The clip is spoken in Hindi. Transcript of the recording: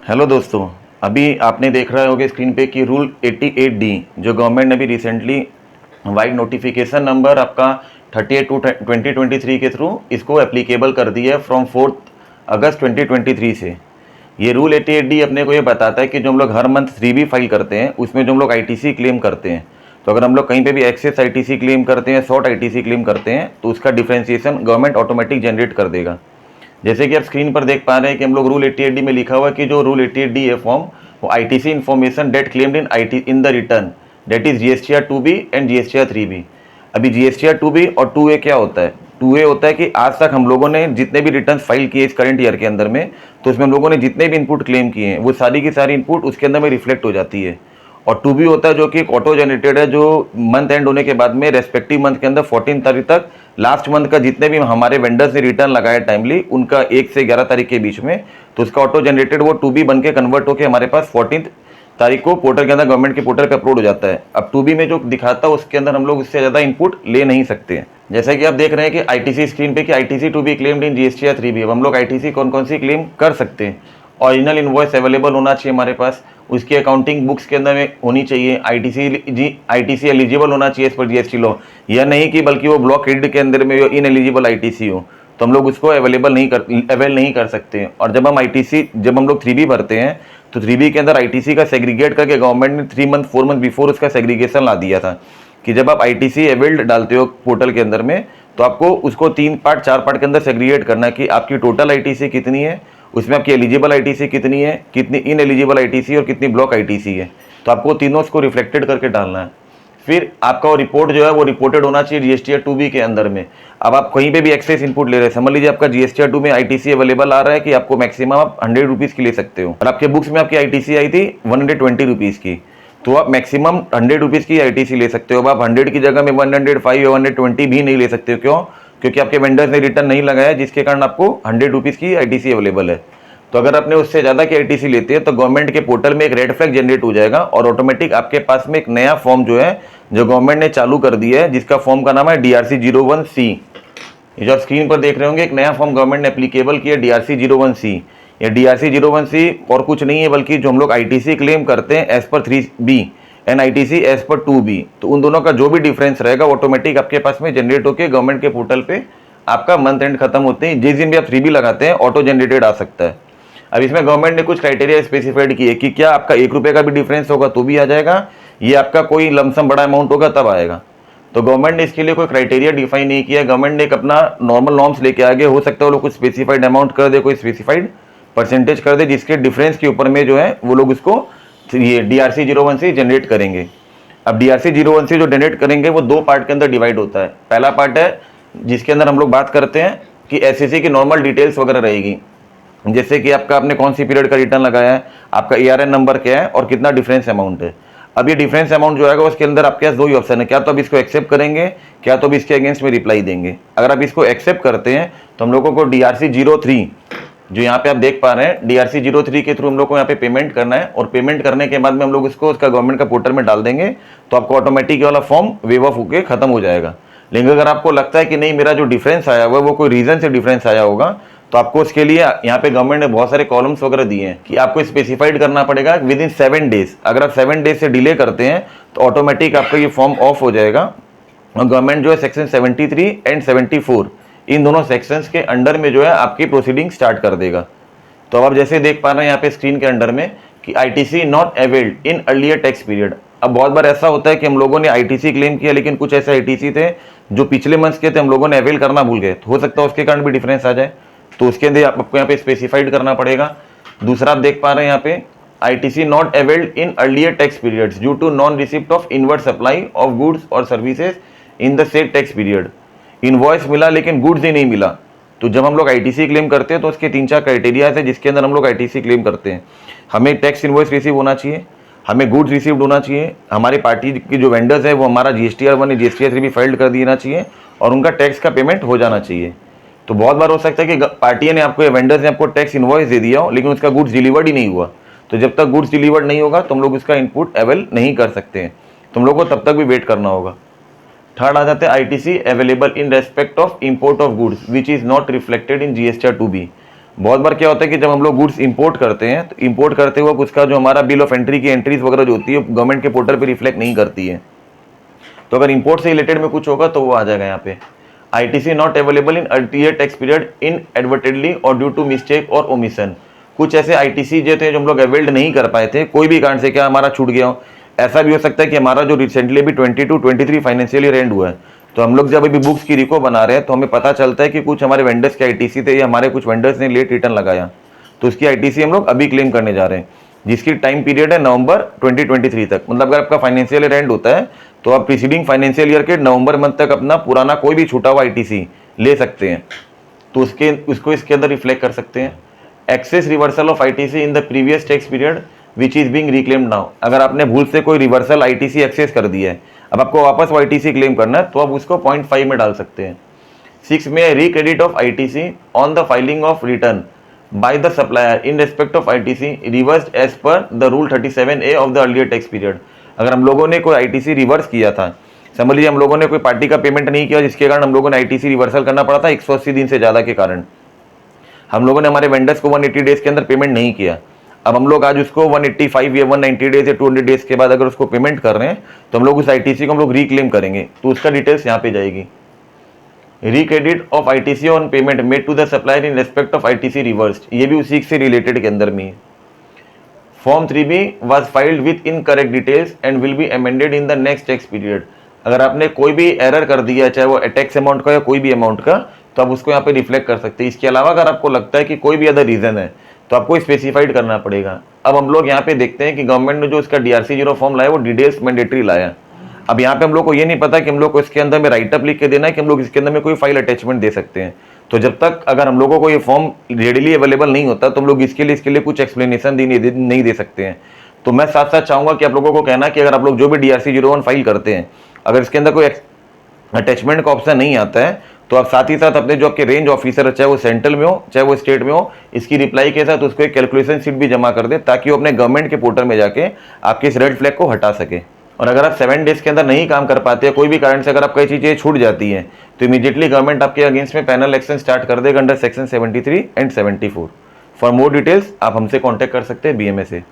हेलो दोस्तों, अभी आपने देख रहे होगे स्क्रीन पे कि रूल 88D जो गवर्नमेंट ने भी रिसेंटली वाइड नोटिफिकेशन नंबर आपका 38/2/2023 के थ्रू इसको एप्लीकेबल कर दिया है फ्रॉम 4 अगस्त 2023 से। ये रूल 88D अपने को ये बताता है कि जो हम लोग हर मंथ 3B फाइल करते हैं उसमें जो हम लोग ITC क्लेम करते हैं, तो अगर हम लोग कहीं पे भी एक्सेस ITC क्लेम करते हैं, शॉर्ट ITC क्लेम करते हैं, तो उसका डिफ्रेंशिएशन गवर्नमेंट ऑटोमेटिक जनरेट कर देगा। जैसे कि आप स्क्रीन पर देख पा रहे हैं कि हम लोग रूल 88D में लिखा हुआ है कि जो रूल 88D है फॉर्म, वो ITC information that claimed in the return that is GSTR 2B and GSTR 3B। अभी GSTR 2B और 2A क्या होता है? 2A होता है कि आज तक हम लोगों ने जितने भी रिटर्न फाइल किए इस करंट ईयर के अंदर में, तो उसमें हम लोगों ने जितने भी इनपुट क्लेम किए हैं वो सारी की सारी इनपुट उसके अंदर में रिफ्लेक्ट हो जाती है। और 2B होता है जो कि एक ऑटो जनरेटेड है, जो मंथ एंड होने के बाद में रेस्पेक्टिव मंथ के अंदर 14 तारीख तक लास्ट मंथ का जितने भी हमारे वेंडर्स ने रिटर्न लगाया टाइमली उनका 1 से 11 तारीख के बीच में, तो उसका ऑटो जनरेटेड वो 2B बन के कन्वर्ट होकर हमारे पास 14 तारीख को पोर्टल के अंदर गवर्नमेंट के पोर्टल पे अपलोड हो जाता है। अब 2B में जो दिखाता है उसके अंदर हम लोग उससे ज़्यादा इनपुट ले नहीं सकते हैं। जैसा कि आप देख रहे हैं कि ITC स्क्रीन पे कि ITC 2B क्लेम्ड इन GSTR 3B। अब हम लोग ITC कौन कौन सी क्लेम कर सकते हैं? ओरिजिनल इनवॉइस अवेलेबल होना चाहिए हमारे पास, उसकी अकाउंटिंग बुक्स के अंदर में होनी चाहिए, ITC एलिजिबल होना चाहिए इस पर GST लॉ। यह नहीं कि बल्कि वो ब्लॉक क्रेडिट के अंदर में इन एलिजिबल ITC हो, तो हम लोग उसको अवेल नहीं कर सकते हैं। और जब हम लोग 3B भरते हैं तो 3B के अंदर ITC का सेग्रीगेट करके गवर्नमेंट ने 3 मंथ 4 मंथ बिफोर उसका सेग्रीगेशन ला दिया था कि जब आप ITC अवेल्ड डालते हो पोर्टल के अंदर में, तो आपको उसको 3 पार्ट 4 पार्ट के अंदर सेग्रीगेट करना है कि आपकी टोटल ITC कितनी है, उसमें आपकी एलिजिबल ITC कितनी है, कितनी इन एलिजिबल ITC और कितनी ब्लॉक ITC है। तो आपको तीनों को रिफ्लेक्टेड करके डालना है। फिर आपका वो रिपोर्ट जो है वो रिपोर्टेड होना चाहिए GSTR 2B के अंदर में। अब आप कहीं पे भी एक्सेस इनपुट ले रहे हैं, समझ लीजिए आपका GSTR 2 में ITC अवेलेबल आ रहा है कि आपको मैक्सिमम आप 100 रुपीज़ की ले सकते हो, और आपके बुक्स में आपकी ITC आई थी 120 रुपीज़ की, तो आप मैक्सिमम 100 रुपीज़ की ITC ले सकते हो। अब आप 100 की जगह में 105 या 120 भी नहीं ले सकते हो। क्यों? क्योंकि आपके वेंडर्स ने रिटर्न नहीं लगाया, जिसके कारण आपको 100 रुपीज़ की ITC अवेलेबल है। तो अगर आपने उससे ज़्यादा की ITC लेते हैं तो गवर्नमेंट के पोर्टल में एक रेड फ्लैग जनरेट हो जाएगा और ऑटोमेटिक आपके पास में एक नया फॉर्म जो है जो गवर्नमेंट ने चालू कर दिया है, जिसका फॉर्म का नाम है DRC 01C। ये जो आप स्क्रीन पर देख रहे होंगे, एक नया फॉर्म गवर्नमेंट ने एप्लीकेबल किया DRC 01C। ये DRC 01C और कुछ नहीं है बल्कि जो हम लोग ITC क्लेम करते हैं as per 3B and ITC as per 2B, तो उन दोनों का जो भी डिफरेंस रहेगा ऑटोमेटिक आपके पास में जनरेट होकर गवर्नमेंट के पोर्टल पे आपका मंथ एंड खत्म होते हैं, जिस दिन भी आप 3B लगाते हैं ऑटो जनरेटेड आ सकता है। अब इसमें गवर्नमेंट ने कुछ क्राइटेरिया स्पेसिफाइड किए कि क्या आपका 1 रुपये का भी डिफरेंस होगा तो भी आ जाएगा, ये आपका कोई लमसम बड़ा अमाउंट होगा तब आएगा। तो गवर्नमेंट ने इसके लिए कोई क्राइटेरिया डिफाइन नहीं किया। गवर्नमेंट ने एक अपना नॉर्मल नॉर्म्स लेके आगे, हो सकता है वो लोग कुछ स्पेसिफाइड अमाउंट कर दे, कोई स्पेसिफाइड परसेंटेज कर दे, जिसके डिफरेंस के ऊपर में जो है वो लोग उसको ये DRC 01C जनरेट करेंगे। अब DRC 01C जो जनरेट करेंगे वो 2 पार्ट के अंदर डिवाइड होता है। पहला पार्ट है जिसके अंदर हम लोग बात करते हैं कि SEC की नॉर्मल डिटेल्स वगैरह रहेगी, जैसे कि आपने कौन सी पीरियड का रिटर्न लगाया है, आपका ARN नंबर क्या है और कितना डिफरेंस अमाउंट है। अब ये डिफरेंस अमाउंट जो आएगा उसके अंदर आपके पास 2 ही ऑप्शन है, क्या तो अब इसको एक्सेप्ट करेंगे, क्या तो अब इसके अगेंस्ट में रिप्लाई देंगे। अगर आप इसको एक्सेप्ट करते हैं तो हम लोगों को DRC 03 जो यहाँ पे आप देख पा रहे हैं, DRC 03 के थ्रू हम लोग को यहाँ पे पेमेंट करना है, और पेमेंट करने के बाद में हम लोग उसको उसका गवर्नमेंट का पोर्टल में डाल देंगे, तो आपको ऑटोमेटिक वाला फॉर्म वेव ऑफ होकर खत्म हो जाएगा। लेकिन अगर आपको लगता है कि नहीं मेरा जो डिफरेंस आया हुआ है वो कोई रीजन से डिफरेंस आया होगा, तो आपको उसके लिए यहाँ पे गवर्नमेंट ने बहुत सारे कॉलम्स वगैरह दिए हैं कि आपको स्पेसिफाइड करना पड़ेगा विद इन 7 डेज। अगर आप 7 डेज से डिले करते हैं तो ऑटोमेटिक आपका ये फॉर्म ऑफ हो जाएगा, और गवर्नमेंट जो है सेक्शन 73 एंड 74 इन दोनों सेक्शंस के अंडर में जो है आपकी प्रोसीडिंग स्टार्ट कर देगा। तो अब आप जैसे देख पा रहे हैं यहाँ पे स्क्रीन के अंडर में कि ITC not availed in earlier tax period. अब बहुत बार ऐसा होता है कि हम लोगों ने ITC क्लेम किया, लेकिन कुछ ऐसे ITC थे जो पिछले मंथ्स के थे, हम लोगों ने अवेल करना भूल गए, तो हो सकता है उसके कारण भी डिफरेंस आ जाए, तो उसके अंदर आपको यहाँ पे स्पेसिफाइड करना पड़ेगा। दूसरा आप देख पा रहे हैं यहाँ पे ITC not availed in earlier tax periods due to non receipt of inward supply of goods और services in the same tax period. Invoice मिला लेकिन गुड्स ही नहीं मिला। तो जब हम लोग ITC क्लेम करते हैं तो उसके 3-4 क्राइटेरिया है जिसके अंदर हम लोग ITC क्लेम करते हैं। हमें टैक्स इनवॉइस रिसीव होना चाहिए, हमें गुड्स रिसीव्ड होना चाहिए, हमारे पार्टी की जो वेंडर्स है वो हमारा GSTR 1 या GSTR 3 भी फाइल्ड कर देना चाहिए, और उनका टैक्स का पेमेंट हो जाना चाहिए। तो बहुत बार हो सकता है कि पार्टी ने आपको, वेंडर्स ने आपको टैक्स इनवॉइस दे दिया हो लेकिन उसका गुड्स डिलीवर्ड ही नहीं हुआ। तो जब तक गुड्स डिलीवर्ड नहीं होगा तो हम लोग उसका इनपुट अवेल नहीं कर सकते हैं, तो हम लोग को तब तक भी वेट करना होगा। थर्ड आ जाता है ITC available in respect of import of goods which is not reflected in GSTR 2B। बहुत बार क्या होता है कि जब हम लोग गुड्स इंपोर्ट करते हैं तो इंपोर्ट करते वक्त उसका जो हमारा बिल ऑफ एंट्री की एंट्रीज वगैरह जो होती है गवर्नमेंट के पोर्टल पे रिफ्लेक्ट नहीं करती है। तो अगर इंपोर्ट से रिलेटेड में कुछ होगा तो वो आ जाएगा यहाँ पे, ITC not available in earlier tax period इन एडवर्टेडली और ड्यू टू मिस्टेक और ओमिशन। कुछ ऐसे आईटीसी जो थे जो हम लोग अवेल्ड नहीं कर पाए थे कोई भी कारण से, क्या हमारा छूट गया हो। ऐसा भी हो सकता है कि हमारा जो रिसेंटली अभी 22-23 फाइनेंशियल ईयर एंड हुआ है, तो हम लोग जब अभी बुक्स की रिको बना रहे हैं तो हमें पता चलता है कि कुछ हमारे वेंडर्स के आईटीसी थे या हमारे कुछ वेंडर्स ने लेट रिटर्न लगाया, तो उसकी आईटीसी हम लोग अभी क्लेम करने जा रहे हैं, जिसकी टाइम पीरियड है नवंबर 2023 तक। मतलब अगर आपका फाइनेंशियल ईयर एंड होता है तो आप प्रीसीडिंग फाइनेंशियल ईयर के नवंबर मंथ तक अपना पुराना कोई भी छूटा हुआ आईटीसी ले सकते हैं, तो उसको इसके अंदर रिफ्लेक्ट कर सकते हैं। Excess reversal of ITC in the previous tax period which is being reclaimed now. अगर आपने भूल से कोई रिवर्सल आईटीसी एक्सेस कर दिया है, अब आपको वापस वो आईटीसी क्लेम करना है, तो आप उसको 0.5 में डाल सकते हैं। 6 में recredit of ITC on the filing of return by the supplier in respect of ITC reversed as per the rule 37A of the earlier tax period. अगर हम लोगों ने कोई आईटीसी रिवर्स किया था, समझ लीजिए हम लोगों ने कोई पार्टी का पेमेंट नहीं किया जिसके कारण हम लोगों ने आईटीसी रिवर्सल करना पड़ा था 180 दिन से ज़्यादा के कारण, हम लोगों ने हमारे वेंडर्स को 180 डेज के अंदर पेमेंट नहीं किया। अब हम लोग आज उसको 185 या 190 डेज या 200 डेज के बाद अगर उसको पेमेंट कर रहे हैं तो हम लोग उस आईटीसी को हम लोग रिक्लेम करेंगे, तो उसका डिटेल्स यहाँ पे जाएगी। Recredit of ITC on payment made to the supplier in respect of ITC reversed, ये भी उसी से रिलेटेड के अंदर में है। Form 3B was filed with incorrect details and will be amended in the next tax period. अगर आपने कोई भी एरर कर दिया, चाहे वो टैक्स अमाउंट का या कोई भी अमाउंट का, तो आप उसको यहाँ पे रिफ्लेक्ट कर सकते हैं। इसके अलावा अगर आपको लगता है कि कोई भी अदर रीजन है तो आपको स्पेसिफाइड करना पड़ेगा। अब हम लोग यहाँ पे देखते हैं कि गवर्नमेंट ने जो इसका DRC 0 फॉर्म लाया वो डिटेल्स मैंडेटरी लाया। अब यहाँ पे हम लोग को ये नहीं पता कि हम लोग को इसके अंदर में राइट अप लिख के देना है कि हम लोग इसके अंदर में कोई फाइल अटैचमेंट दे सकते हैं। तो जब तक अगर हम लोगों को ये फॉर्म रेडिली अवेलेबल नहीं होता तो हम लोग इसके लिए कुछ एक्सप्लेनेशन नहीं दे सकते हैं। तो मैं साथ साथ चाहूंगा कि आप लोगों को कहना कि अगर आप लोग जो भी DRC 01 फाइल करते हैं, अगर इसके अंदर कोई अटैचमेंट का ऑप्शन नहीं आता है तो आप साथ ही साथ अपने जो आपके रेंज ऑफिसर, चाहे वो सेंट्रल में हो चाहे वो स्टेट में हो, इसकी रिप्लाई के साथ उसको एक कैलकुलेशन शीट भी जमा कर दे ताकि वो अपने गवर्नमेंट के पोर्टल में जाके आपके इस रेड फ्लैग को हटा सके। और अगर आप 7 डेज के अंदर नहीं काम कर पाते हैं, कोई भी कारण से अगर आप कई चीज़ें छूट जाती हैं, तो इमीडिएटली गवर्नमेंट आपके अगेंस्ट में पैनल एक्शन स्टार्ट कर देगा under section 73 and 74। For more details आप हमसे कॉन्टैक्ट कर सकते हैं BMA से।